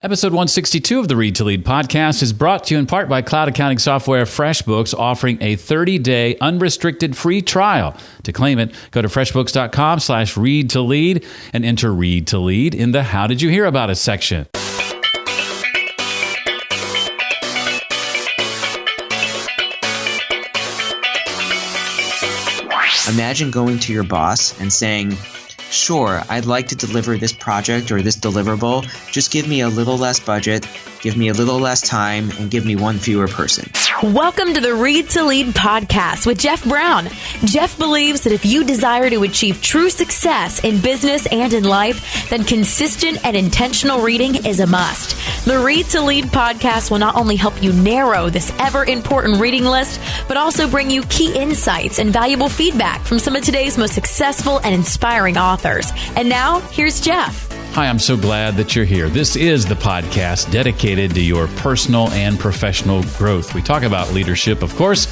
Episode 162 of the Read to Lead podcast is brought to you in part by cloud accounting software FreshBooks, offering a 30-day unrestricted free trial. To claim it, go to freshbooks.com/read to lead and enter Read to Lead in the How Did You Hear About Us section. Imagine going to your boss and saying, "Sure, I'd like to deliver this project or this deliverable. Just give me a little less budget, give me a little less time, and give me one fewer person." Welcome to the Read to Lead podcast with Jeff Brown. Jeff believes that if you desire to achieve true success in business and in life, then consistent and intentional reading is a must. The Read to Lead podcast will not only help you narrow this ever-important reading list, but also bring you key insights and valuable feedback from some of today's most successful and inspiring authors. And now, here's Jeff. Hi, I'm so glad that you're here. This is the podcast dedicated to your personal and professional growth. We talk about leadership, of course,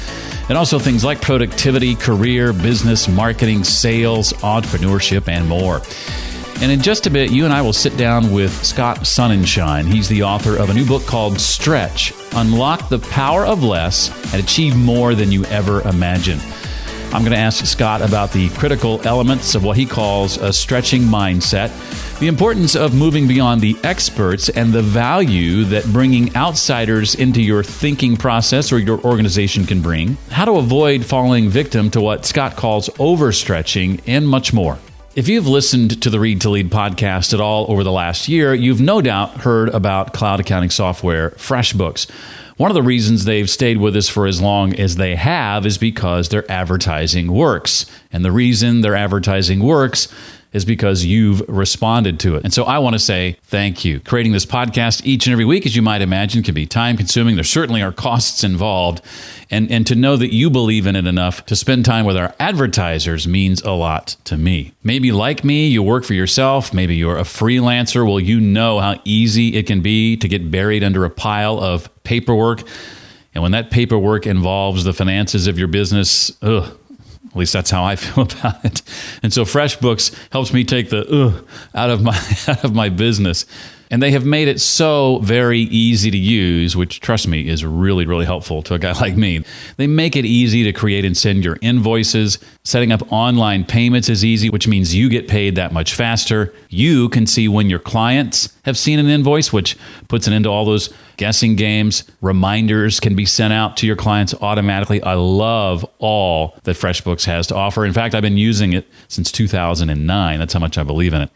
and also things like productivity, career, business, marketing, sales, entrepreneurship, and more. And in just a bit, you and I will sit down with Scott Sonenshein. He's the author of a new book called Stretch: Unlock the Power of Less and Achieve More Than You Ever Imagined. I'm going to ask Scott about the critical elements of what he calls a stretching mindset, the importance of moving beyond the experts, and the value that bringing outsiders into your thinking process or your organization can bring, how to avoid falling victim to what Scott calls overstretching, and much more. If you've listened to the Read to Lead podcast at all over the last year, you've no doubt heard about cloud accounting software FreshBooks. One of the reasons they've stayed with us for as long as they have is because their advertising works. And the reason their advertising works is because you've responded to it. And so I want to say thank you. Creating this podcast each and every week, as you might imagine, can be time-consuming. There certainly are costs involved. And to know that you believe in it enough to spend time with our advertisers means a lot to me. Maybe like me, you work for yourself. Maybe you're a freelancer. Well, you know how easy it can be to get buried under a pile of paperwork. And when that paperwork involves the finances of your business, at least that's how I feel about it. And so FreshBooks helps me take the out of my business. And they have made it so very easy to use, which, trust me, is really, really helpful to a guy like me. They make it easy to create and send your invoices. Setting up online payments is easy, which means you get paid that much faster. You can see when your clients have seen an invoice, which puts an end to all those guessing games. Reminders can be sent out to your clients automatically. I love all that FreshBooks has to offer. In fact, I've been using it since 2009. That's how much I believe in it.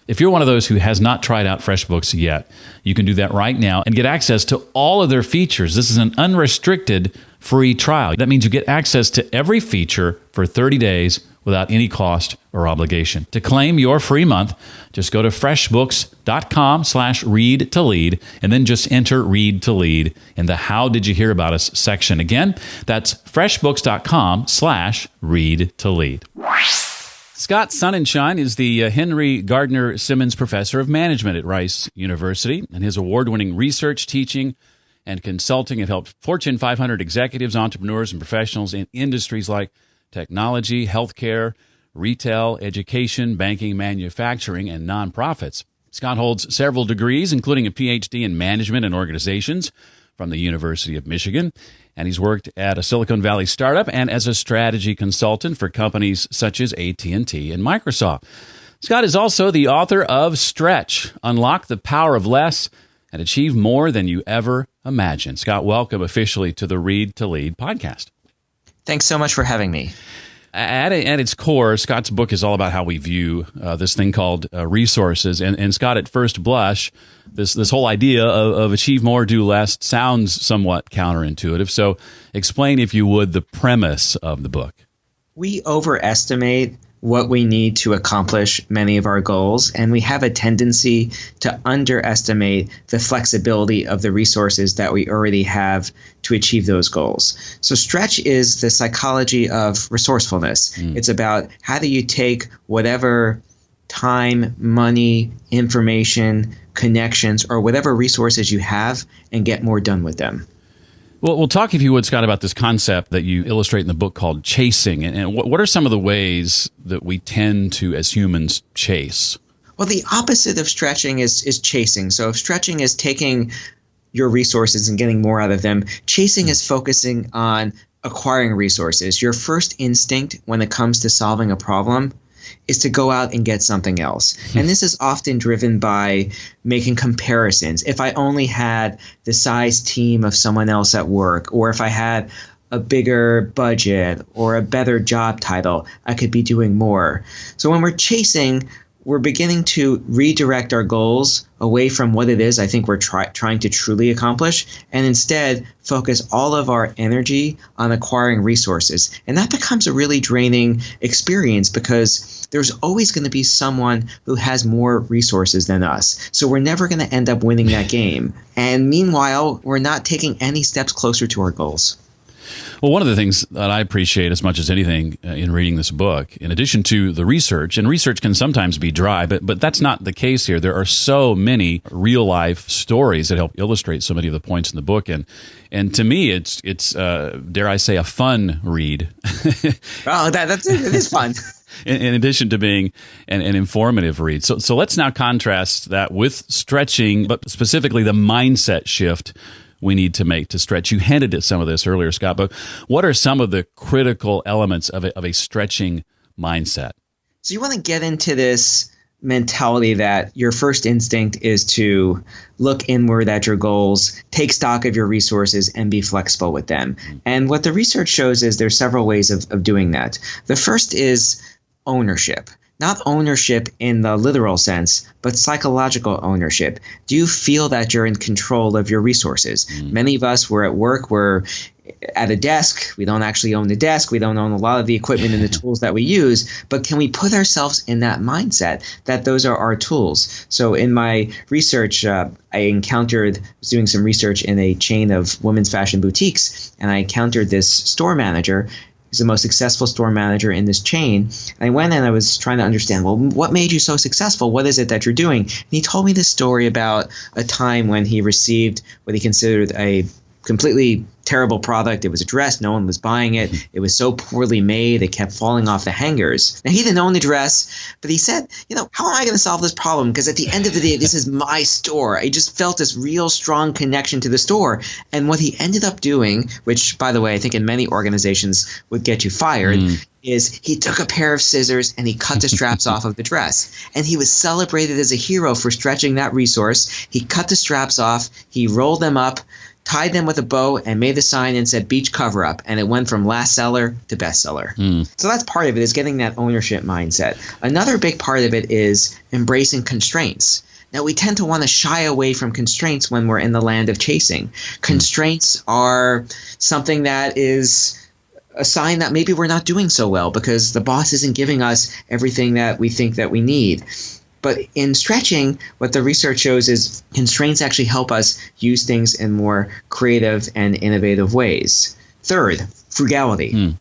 If you're one of those who has not tried out FreshBooks yet, you can do that right now and get access to all of their features. This is an unrestricted free trial. That means you get access to every feature for 30 days without any cost or obligation. To claim your free month, just go to freshbooks.com/read to lead and then just enter Read to Lead in the How Did You Hear About Us section. Again, that's freshbooks.com/read to lead. Scott Sonenshein is the Henry Gardner Simmons Professor of Management at Rice University, and his award-winning research, teaching, and consulting have helped Fortune 500 executives, entrepreneurs, and professionals in industries like technology, healthcare, retail, education, banking, manufacturing, and nonprofits. Scott holds several degrees, including a PhD in management and organizations from the University of Michigan, and he's worked at a Silicon Valley startup and as a strategy consultant for companies such as AT&T and Microsoft. Scott is also the author of Stretch: Unlock the Power of Less and Achieve More Than You Ever Imagined. Scott, welcome officially to the Read to Lead podcast. Thanks so much for having me. At its core, Scott's book is all about how we view this thing called resources. And Scott, at first blush, this whole idea of achieve more, do less sounds somewhat counterintuitive. So explain, if you would, the premise of the book. We overestimate what we need to accomplish many of our goals, and we have a tendency to underestimate the flexibility of the resources that we already have to achieve those goals. So Stretch is the psychology of resourcefulness. It's about how do you take whatever time, money, information, connections, or whatever resources you have and get more done with them. Well, we'll talk, if you would, Scott, about this concept that you illustrate in the book called chasing. And what are some of the ways that we tend to, as humans, chase? Well, the opposite of stretching is chasing. So if stretching is taking your resources and getting more out of them, chasing is focusing on acquiring resources. Your first instinct when it comes to solving a problem is to go out and get something else. And this is often driven by making comparisons. If I only had the size team of someone else at work, or if I had a bigger budget or a better job title, I could be doing more. So when we're chasing, we're beginning to redirect our goals away from what it is I think we're trying to truly accomplish, and instead focus all of our energy on acquiring resources. And that becomes a really draining experience because there's always going to be someone who has more resources than us. So we're never going to end up winning that game. And meanwhile, we're not taking any steps closer to our goals. Well, one of the things that I appreciate as much as anything in reading this book, in addition to the research, and research can sometimes be dry, but that's not the case here. There are so many real-life stories that help illustrate so many of the points in the book. And to me, it's dare I say, a fun read. Oh, it is fun. In addition to being an informative read. So let's now contrast that with stretching, but specifically the mindset shift we need to make to stretch. You hinted at some of this earlier, Scott, but what are some of the critical elements of a stretching mindset? So you want to get into this mentality that your first instinct is to look inward at your goals, take stock of your resources, and be flexible with them. And what the research shows is there's several ways of doing that. The first is ownership. Not ownership in the literal sense, but psychological ownership. Do you feel that you're in control of your resources? Many of us, we're at work, we're at a desk. We don't actually own the desk. We don't own a lot of the equipment and the tools that we use. But can we put ourselves in that mindset that those are our tools? So in my research, I was doing some research in a chain of women's fashion boutiques, and I encountered this store manager. He's the most successful store manager in this chain. And I went and I was trying to understand, well, what made you so successful? What is it that you're doing? And he told me this story about a time when he received what he considered a completely terrible product. It was a dress. No one was buying it. It was so poorly made. It kept falling off the hangers. Now, he didn't own the dress, but he said, how am I going to solve this problem? Because at the end of the day, this is my store. I just felt this real strong connection to the store. And what he ended up doing, which, by the way, I think in many organizations would get you fired, is he took a pair of scissors and he cut the straps off of the dress. And he was celebrated as a hero for stretching that resource. He cut the straps off. He rolled them up, tied them with a bow, and made the sign and said beach cover up. And it went from last seller to bestseller. So that's part of it, is getting that ownership mindset. Another big part of it is embracing constraints. Now, we tend to want to shy away from constraints when we're in the land of chasing. Constraints are something that is a sign that maybe we're not doing so well because the boss isn't giving us everything that we think that we need. But in stretching, what the research shows is constraints actually help us use things in more creative and innovative ways. Third, frugality.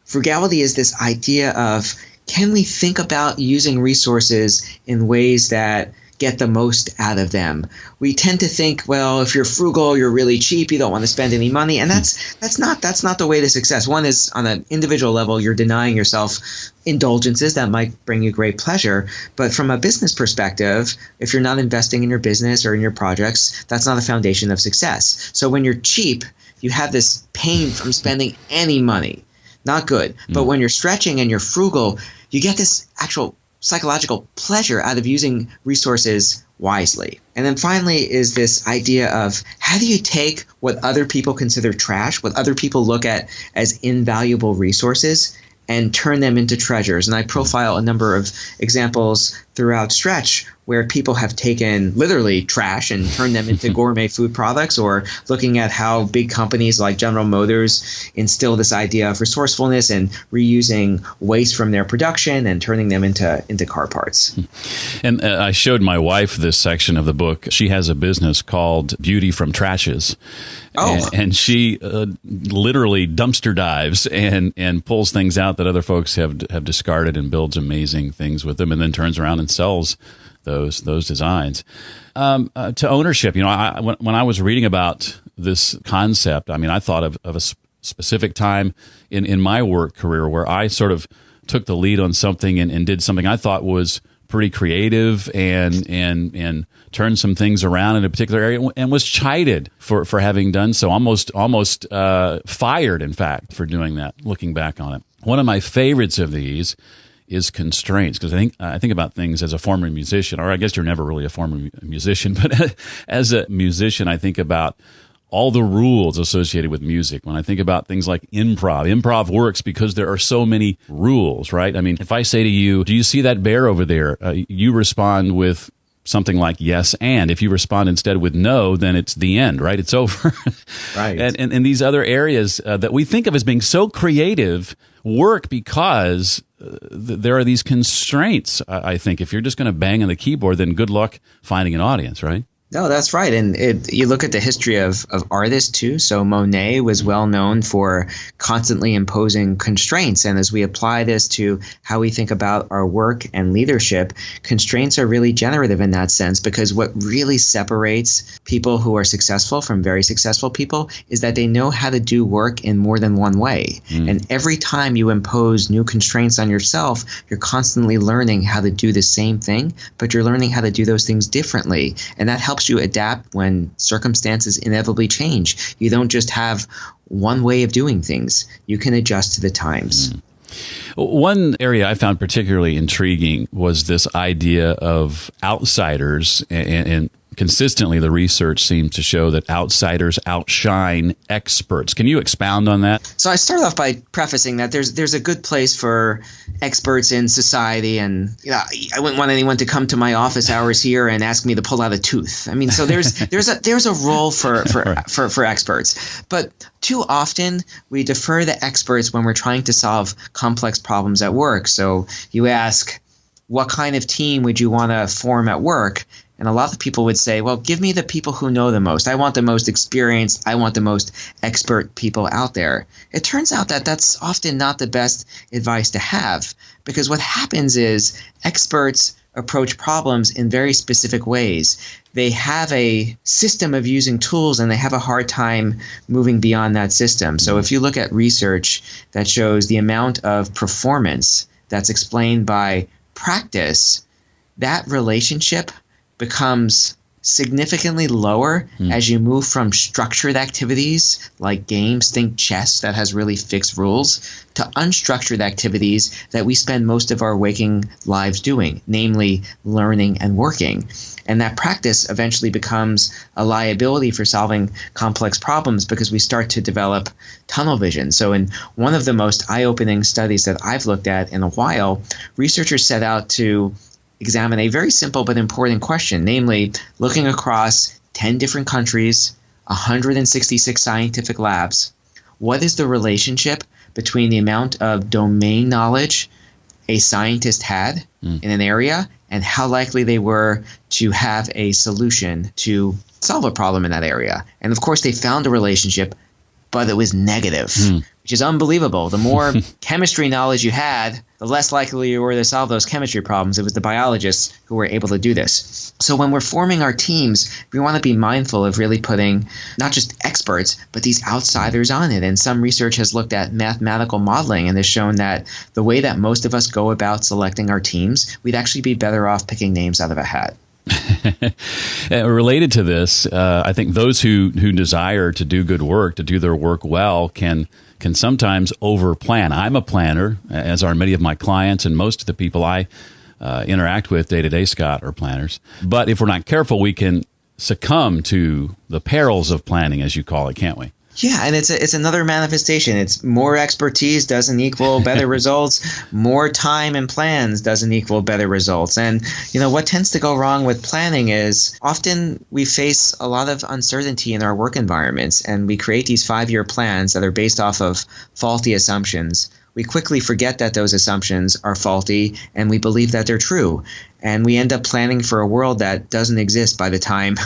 Frugality is this idea of, can we think about using resources in ways that get the most out of them? We tend to think, well, if you're frugal, you're really cheap, you don't want to spend any money, and that's not the way to success. One is, on an individual level, you're denying yourself indulgences that might bring you great pleasure. But from a business perspective, if you're not investing in your business or in your projects, that's not a foundation of success. So when you're cheap, you have this pain from spending any money. Not good. But when you're stretching and you're frugal, you get this actual psychological pleasure out of using resources wisely. And then finally is this idea of, how do you take what other people consider trash, what other people look at as invaluable resources, and turn them into treasures? And I profile a number of examples throughout Stretch where people have taken literally trash and turned them into gourmet food products, or looking at how big companies like General Motors instill this idea of resourcefulness and reusing waste from their production and turning them into car parts. And I showed my wife this section of the book. She has a business called Beauty from Trashes. Oh. And she literally dumpster dives and pulls things out that other folks have discarded and builds amazing things with them, and then turns around and sells those designs. To ownership, when I was reading about this concept, I thought of a specific time in my work career where I sort of took the lead on something and did something I thought was pretty creative and turned some things around in a particular area, and was chided for having done so, almost fired, in fact, for doing that, looking back on it. One of my favorites of these is constraints, because I think about things as a former musician, or I guess you're never really a former musician, but as a musician, I think about all the rules associated with music. When I think about things like improv works because there are so many rules, right? I mean, if I say to you, do you see that bear over there? You respond with something like yes, and if you respond instead with no, then it's the end, right? It's over. Right. And these other areas that we think of as being so creative work because there are these constraints. I think if you're just going to bang on the keyboard, then good luck finding an audience, right? No, that's right. And you look at the history of artists too. So Monet was well known for constantly imposing constraints. And as we apply this to how we think about our work and leadership, constraints are really generative in that sense, because what really separates people who are successful from very successful people is that they know how to do work in more than one way. And every time you impose new constraints on yourself, you're constantly learning how to do the same thing, but you're learning how to do those things differently. And that helps you adapt when circumstances inevitably change. You don't just have one way of doing things. You can adjust to the times. One area I found particularly intriguing was this idea of outsiders, and consistently the research seems to show that outsiders outshine experts. Can you expound on that? So I start off by prefacing that there's a good place for experts in society, and I wouldn't want anyone to come to my office hours here and ask me to pull out a tooth. I mean, so there's a role for experts, but too often we defer to experts when we're trying to solve complex problems at work. So you ask, what kind of team would you want to form at work? And a lot of people would say, well, give me the people who know the most. I want the most experienced. I want the most expert people out there. It turns out that that's often not the best advice to have, because what happens is experts approach problems in very specific ways. They have a system of using tools, and they have a hard time moving beyond that system. So if you look at research that shows the amount of performance that's explained by practice, that relationship becomes significantly lower as you move from structured activities like games, think chess that has really fixed rules, to unstructured activities that we spend most of our waking lives doing, namely learning and working. And that practice eventually becomes a liability for solving complex problems because we start to develop tunnel vision. So in one of the most eye-opening studies that I've looked at in a while, researchers set out to examine a very simple but important question, namely looking across 10 different countries, 166 scientific labs. What is the relationship between the amount of domain knowledge a scientist had in an area and how likely they were to have a solution to solve a problem in that area? And of course, they found a relationship, but it was negative, which is unbelievable. The more chemistry knowledge you had, the less likely you were to solve those chemistry problems. It was the biologists who were able to do this. So when we're forming our teams, we want to be mindful of really putting not just experts, but these outsiders on it. And some research has looked at mathematical modeling and has shown that the way that most of us go about selecting our teams, we'd actually be better off picking names out of a hat. Related to this, I think those who desire to do good work, to do their work well, can sometimes overplan. I'm a planner, as are many of my clients, and most of the people I interact with day to day, Scott, are planners. But if we're not careful, we can succumb to the perils of planning, as you call it, can't we? Yeah, and it's another manifestation. It's more expertise doesn't equal better results. More time and plans doesn't equal better results. And, what tends to go wrong with planning is often we face a lot of uncertainty in our work environments, and we create these 5-year plans that are based off of faulty assumptions. We quickly forget that those assumptions are faulty, and we believe that they're true. And we end up planning for a world that doesn't exist by the time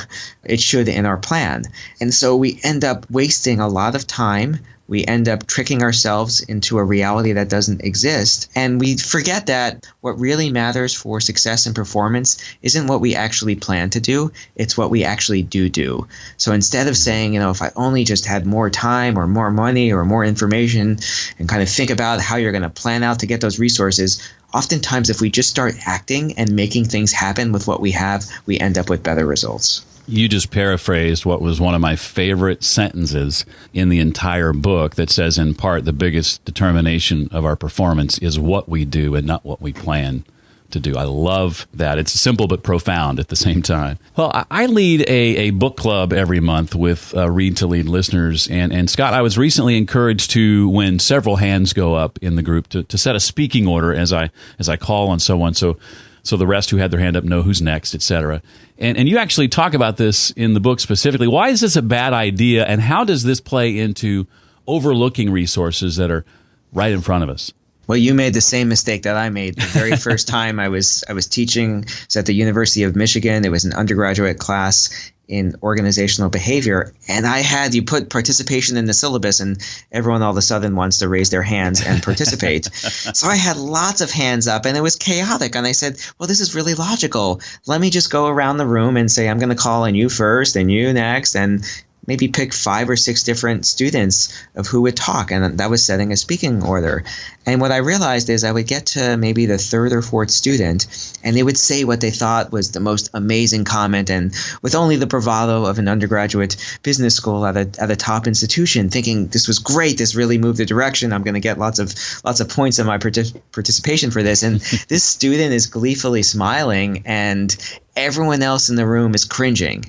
it should in our plan. And so we end up wasting a lot of time we end up tricking ourselves into a reality that doesn't exist. And we forget that what really matters for success and performance isn't what we actually plan to do, it's what we actually do. So instead of saying, if I only just had more time or more money or more information, and kind of think about how you're going to plan out to get those resources, oftentimes if we just start acting and making things happen with what we have, we end up with better results. You just paraphrased what was one of my favorite sentences in the entire book that says, in part, the biggest determination of our performance is what we do and not what we plan to do. I love that. It's simple but profound at the same time. Well, I lead a book club every month with Read to Lead listeners. And Scott, I was recently encouraged to, when several hands go up in the group, to set a speaking order as I call on someone. So the rest who had their hand up know who's next, et cetera. And you actually talk about this in the book specifically. Why is this a bad idea, and how does this play into overlooking resources that are right in front of us? Well, you made the same mistake that I made the very first time I was teaching. It was at the University of Michigan. It was an undergraduate class in organizational behavior, and you put participation in the syllabus, and everyone all of a sudden wants to raise their hands and participate. So I had lots of hands up, and it was chaotic. And I said, well, this is really logical. Let me just go around the room and say, I'm going to call on you first and you next, and maybe pick 5 or 6 different students of who would talk. And that was setting a speaking order. And what I realized is I would get to maybe the 3rd or 4th student, and they would say what they thought was the most amazing comment, and with only the bravado of an undergraduate business school at a top institution, thinking this was great, this really moved the direction, I'm going to get lots of points on my participation for this. And this student is gleefully smiling, and everyone else in the room is cringing,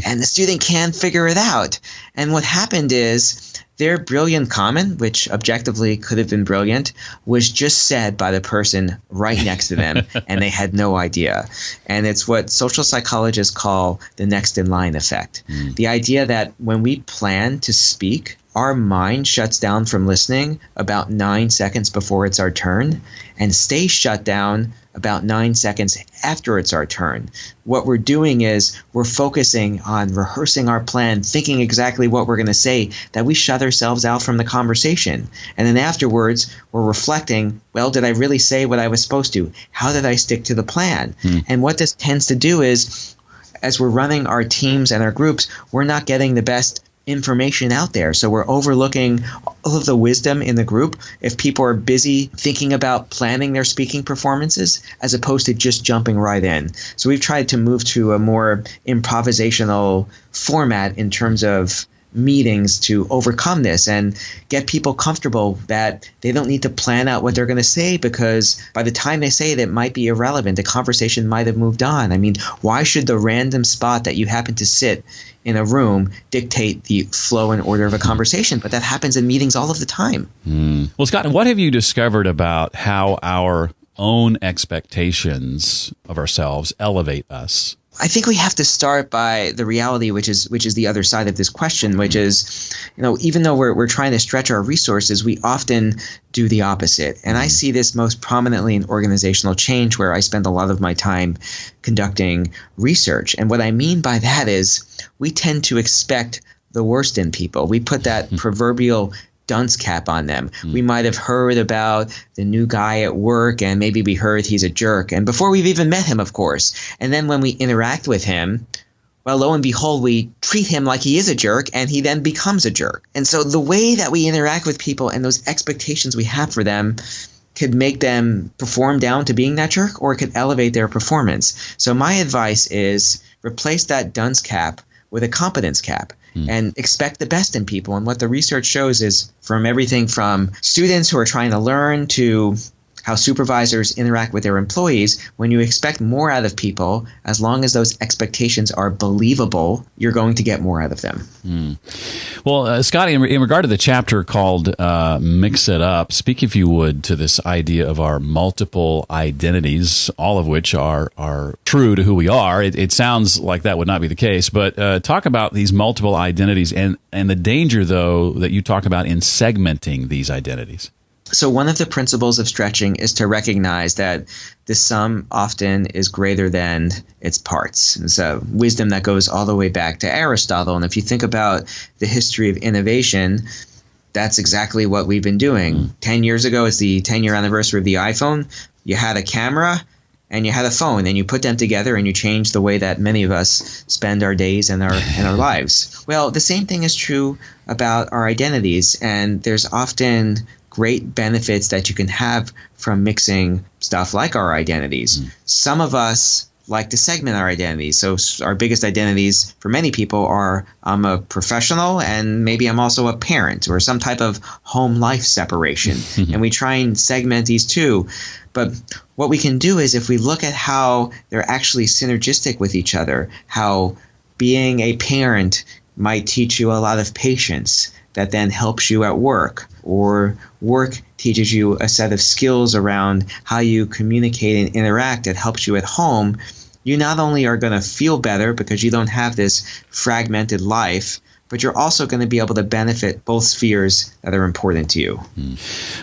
and the student can't figure it out. And what happened is their brilliant comment, which objectively could have been brilliant, was just said by the person right next to them, and they had no idea. And it's what social psychologists call the nextinline effect. The idea that when we plan to speak, our mind shuts down from listening about 9 seconds before it's our turn and stays shut down about 9 seconds after it's our turn. What we're doing is we're focusing on rehearsing our plan, thinking exactly what we're going to say, that we shut ourselves out from the conversation. And then afterwards, we're reflecting, well, did I really say what I was supposed to? How did I stick to the plan? And what this tends to do is, as we're running our teams and our groups, we're not getting the best information out there. So we're overlooking all of the wisdom in the group if people are busy thinking about planning their speaking performances as opposed to just jumping right in. So we've tried to move to a more improvisational format in terms of meetings to overcome this and get people comfortable that they don't need to plan out what they're going to say, because by the time they say it might be irrelevant. The conversation might have moved on. I mean, why should the random spot that you happen to sit in a room dictate the flow and order of a conversation? But that happens in meetings all of the time. Well, Scott, what have you discovered about how our own expectations of ourselves elevate us? I think we have to start by the reality, which is the other side of this question, which is, even though we're trying to stretch our resources, we often do the opposite. And I see this most prominently in organizational change, where I spend a lot of my time conducting research. And what I mean by that is we tend to expect the worst in people. We put that proverbial dunce cap on them. We might have heard about the new guy at work, and maybe we heard he's a jerk, and before we've even met him, of course. And then when we interact with him, well, lo and behold, we treat him like he is a jerk, and he then becomes a jerk. And so the way that we interact with people and those expectations we have for them could make them perform down to being that jerk, or it could elevate their performance. So my advice is replace that dunce cap with a competence cap and expect the best in people. And what the research shows is, from everything from students who are trying to learn to how supervisors interact with their employees, when you expect more out of people, as long as those expectations are believable, you're going to get more out of them. Well, Scotty, in regard to the chapter called Mix It Up, speak, if you would, to this idea of our multiple identities, all of which are true to who we are. It sounds like that would not be the case, but talk about these multiple identities and the danger, though, that you talk about in segmenting these identities. So one of the principles of stretching is to recognize that the sum often is greater than its parts. It's a wisdom that goes all the way back to Aristotle. And if you think about the history of innovation, That's exactly what we've been doing. 10 years ago is the 10-year anniversary of the iPhone. You had a camera and you had a phone, and you put them together and you changed the way that many of us spend our days and our lives. Well, the same thing is true about our identities, and there's often great benefits that you can have from mixing stuff like our identities. Some of us like to segment our identities. So our biggest identities for many people are I'm a professional and maybe I'm also a parent or some type of home life separation. And we try and segment these two. But what we can do is if we look at how they're actually synergistic with each other, how being a parent might teach you a lot of patience that then helps you at work, or work teaches you a set of skills around how you communicate and interact that helps you at home, you not only are going to feel better because you don't have this fragmented life, but you're also going to be able to benefit both spheres that are important to you.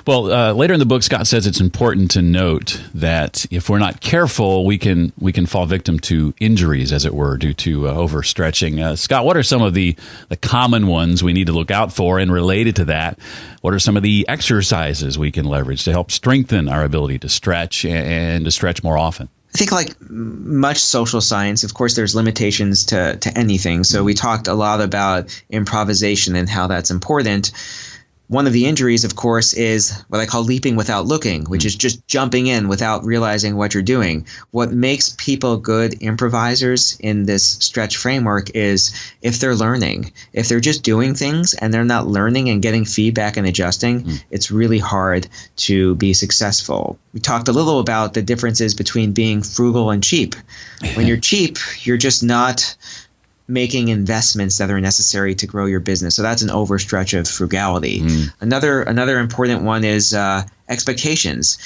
Well, later in the book, Scott says it's important to note that if we're not careful, we can fall victim to injuries, as it were, due to overstretching. Scott, what are some of the common ones we need to look out for? And related to that, what are some of the exercises we can leverage to help strengthen our ability to stretch and to stretch more often? I think like much social science, of course, there's limitations to anything. So we talked a lot about improvisation and how that's important. One of the injuries, of course, is what I call leaping without looking, which is just jumping in without realizing what you're doing. What makes people good improvisers in this stretch framework is if they're learning. If they're just doing things and they're not learning and getting feedback and adjusting, it's really hard to be successful. We talked a little about the differences between being frugal and cheap. When you're cheap, you're just not making investments that are necessary to grow your business. So that's an overstretch of frugality. Another important one is expectations.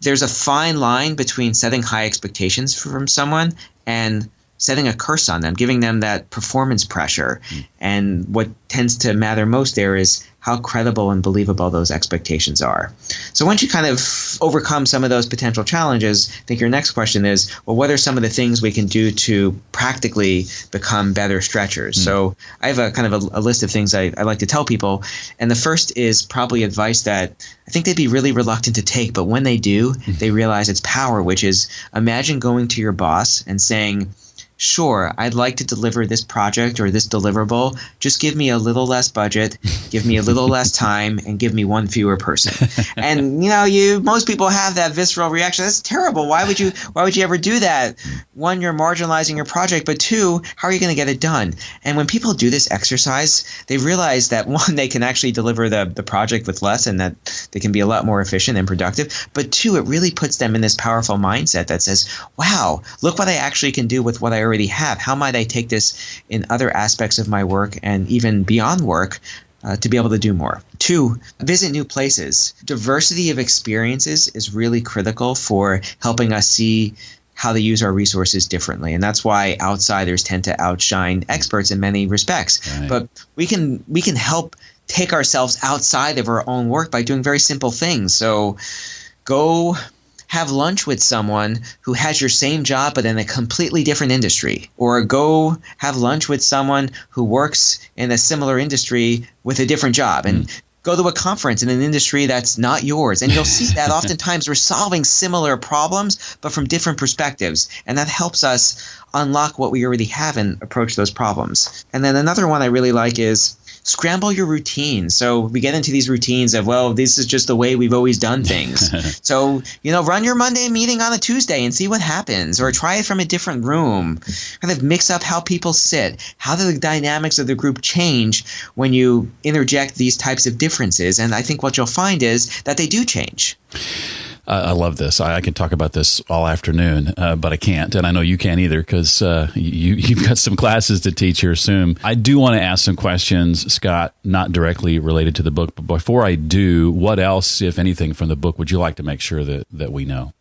There's a fine line between setting high expectations from someone and setting a curse on them, giving them that performance pressure. And what tends to matter most there is how credible and believable those expectations are. So once you kind of overcome some of those potential challenges, I think your next question is, well, what are some of the things we can do to practically become better stretchers? So I have a kind of a list of things I like to tell people. And the first is probably advice that I think they'd be really reluctant to take, but when they do, they realize its power, which is imagine going to your boss and saying, sure, I'd like to deliver this project or this deliverable. Just give me a little less budget, give me a little less time, and give me one fewer person. And most people have that visceral reaction. That's terrible. Why would you ever do that? One, you're marginalizing your project, but two, how are you going to get it done? And when people do this exercise, they realize that one, they can actually deliver the project with less and that they can be a lot more efficient and productive. But two, it really puts them in this powerful mindset that says, wow, look what I actually can do with what I already have. How might I take this in other aspects of my work and even beyond work to be able to do more? Two, visit new places. Diversity of experiences is really critical for helping us see how to use our resources differently. And that's why outsiders tend to outshine experts in many respects. Right. But we can help take ourselves outside of our own work by doing very simple things. So go have lunch with someone who has your same job but in a completely different industry, or go have lunch with someone who works in a similar industry with a different job, and go to a conference in an industry that's not yours. And you'll see that oftentimes we're solving similar problems but from different perspectives, and that helps us unlock what we already have and approach those problems. And then another one I really like is scramble your routine. So we get into these routines of, well, this is just the way we've always done things. So, run your Monday meeting on a Tuesday and see what happens, or try it from a different room. Kind of mix up how people sit. How do the dynamics of the group change when you interject these types of differences? And I think what you'll find is that they do change. I love this. I could talk about this all afternoon, but I can't. And I know you can't either because you've got some classes to teach here soon. I do want to ask some questions, Scott, not directly related to the book. But before I do, what else, if anything, from the book would you like to make sure that we know?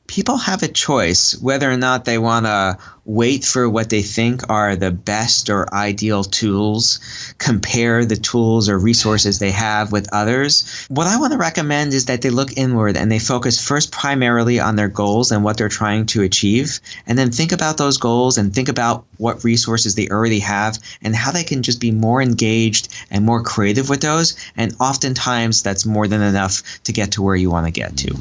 people have a choice whether or not they want to wait for what they think are the best or ideal tools, compare the tools or resources they have with others. What I want to recommend is that they look inward and they focus first primarily on their goals and what they're trying to achieve, and then think about those goals and think about what resources they already have and how they can just be more engaged and more creative with those. And oftentimes that's more than enough to get to where you want to get to.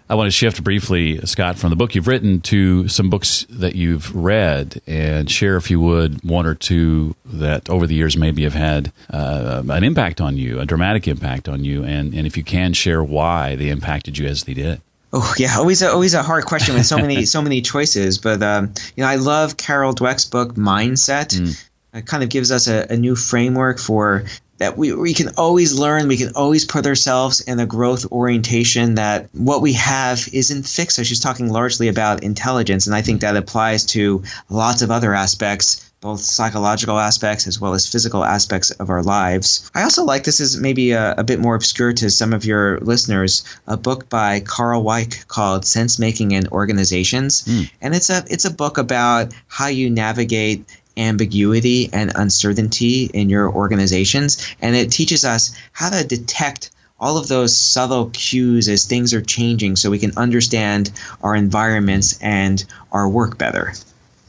I want to shift briefly, Scott, from the book you've written to some books that you've read, and share, if you would, one or two that over the years maybe have had an impact on you, a dramatic impact on you, and if you can, share why they impacted you as they did. Oh yeah, always a hard question with so many choices. But I love Carol Dweck's book Mindset. It kind of gives us a new framework for that we can always learn, we can always put ourselves in a growth orientation, that what we have isn't fixed. So she's talking largely about intelligence, and I think that applies to lots of other aspects, both psychological aspects as well as physical aspects of our lives. I also like, this is maybe a bit more obscure to some of your listeners, a book by Carl Weick called Sense Making in Organizations. And it's a book about how you navigate ambiguity and uncertainty in your organizations, and it teaches us how to detect all of those subtle cues as things are changing so we can understand our environments and our work better.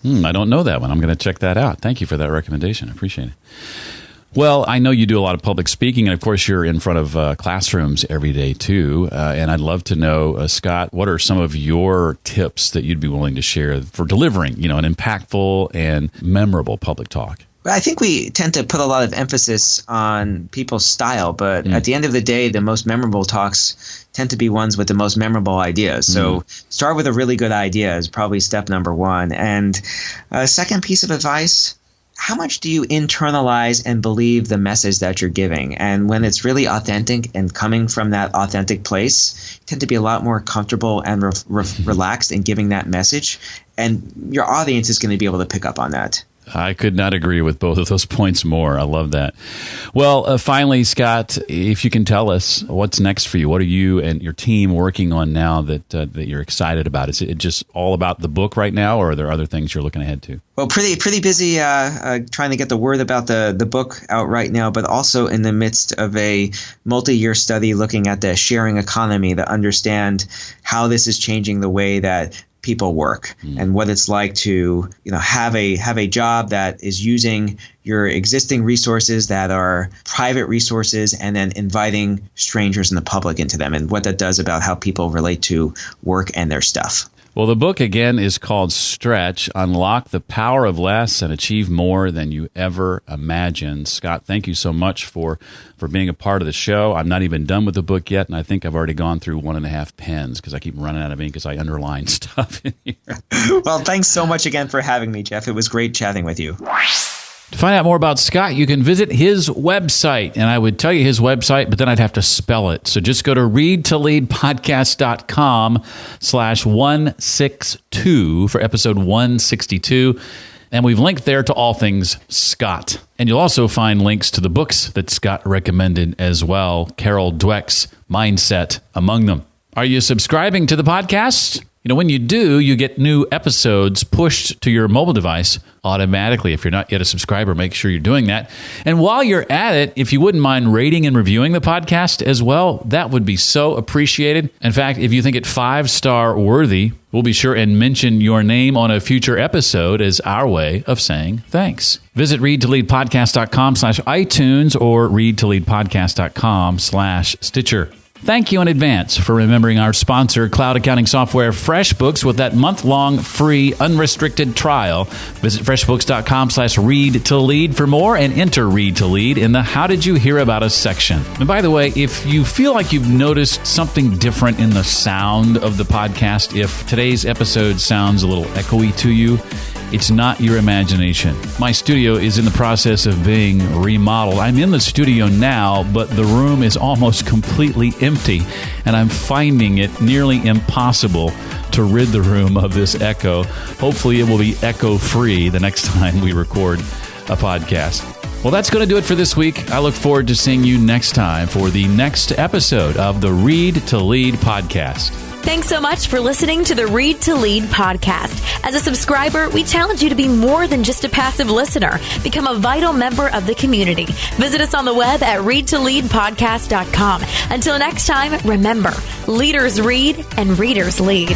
I don't know that one. I'm going to check that out. Thank you for that recommendation. I appreciate it. Well, I know you do a lot of public speaking, and of course you're in front of classrooms every day too. And I'd love to know, Scott, what are some of your tips that you'd be willing to share for delivering, an impactful and memorable public talk? I think we tend to put a lot of emphasis on people's style, but at the end of the day, the most memorable talks tend to be ones with the most memorable ideas. So start with a really good idea is probably step number one. And a second piece of advice, how much do you internalize and believe the message that you're giving? And when it's really authentic and coming from that authentic place, you tend to be a lot more comfortable and relaxed in giving that message. And your audience is going to be able to pick up on that. I could not agree with both of those points more. I love that. Well, finally, Scott, if you can tell us what's next for you. What are you and your team working on now that you're excited about? Is it just all about the book right now, or are there other things you're looking ahead to? Well, pretty busy trying to get the word about the book out right now, but also in the midst of a multi-year study looking at the sharing economy to understand how this is changing the way that people work and what it's like to have a job that is using your existing resources that are private resources and then inviting strangers in the public into them, and what that does about how people relate to work and their stuff. Well, the book, again, is called Stretch, Unlock the Power of Less and Achieve More Than You Ever Imagined. Scott, thank you so much for being a part of the show. I'm not even done with the book yet, and I think I've already gone through 1.5 pens because I keep running out of ink as I underline stuff in here. Well, thanks so much again for having me, Jeff. It was great chatting with you. To find out more about Scott, you can visit his website. And I would tell you his website, but then I'd have to spell it. So just go to readtoleadpodcast.com/162 for episode 162. And we've linked there to all things Scott. And you'll also find links to the books that Scott recommended as well, Carol Dweck's Mindset among them. Are you subscribing to the podcast? When you do, you get new episodes pushed to your mobile device automatically. If you're not yet a subscriber, make sure you're doing that. And while you're at it, if you wouldn't mind rating and reviewing the podcast as well, that would be so appreciated. In fact, if you think it 5-star worthy, we'll be sure and mention your name on a future episode as our way of saying thanks. Visit readtoleadpodcast.com/iTunes or readtoleadpodcast.com/Stitcher. Thank you in advance for remembering our sponsor, cloud accounting software FreshBooks, with that month-long free unrestricted trial. Visit freshbooks.com/read-to-lead for more and enter Read to Lead in the How Did You Hear About Us section. And by the way, if you feel like you've noticed something different in the sound of the podcast, if today's episode sounds a little echoey to you, it's not your imagination. My studio is in the process of being remodeled. I'm in the studio now, but the room is almost completely empty, and I'm finding it nearly impossible to rid the room of this echo. Hopefully it will be echo-free the next time we record a podcast. Well, that's going to do it for this week. I look forward to seeing you next time for the next episode of the Read to Lead podcast. Thanks so much for listening to the Read to Lead podcast. As a subscriber, we challenge you to be more than just a passive listener. Become a vital member of the community. Visit us on the web at readtoleadpodcast.com. Until next time, remember, leaders read and readers lead.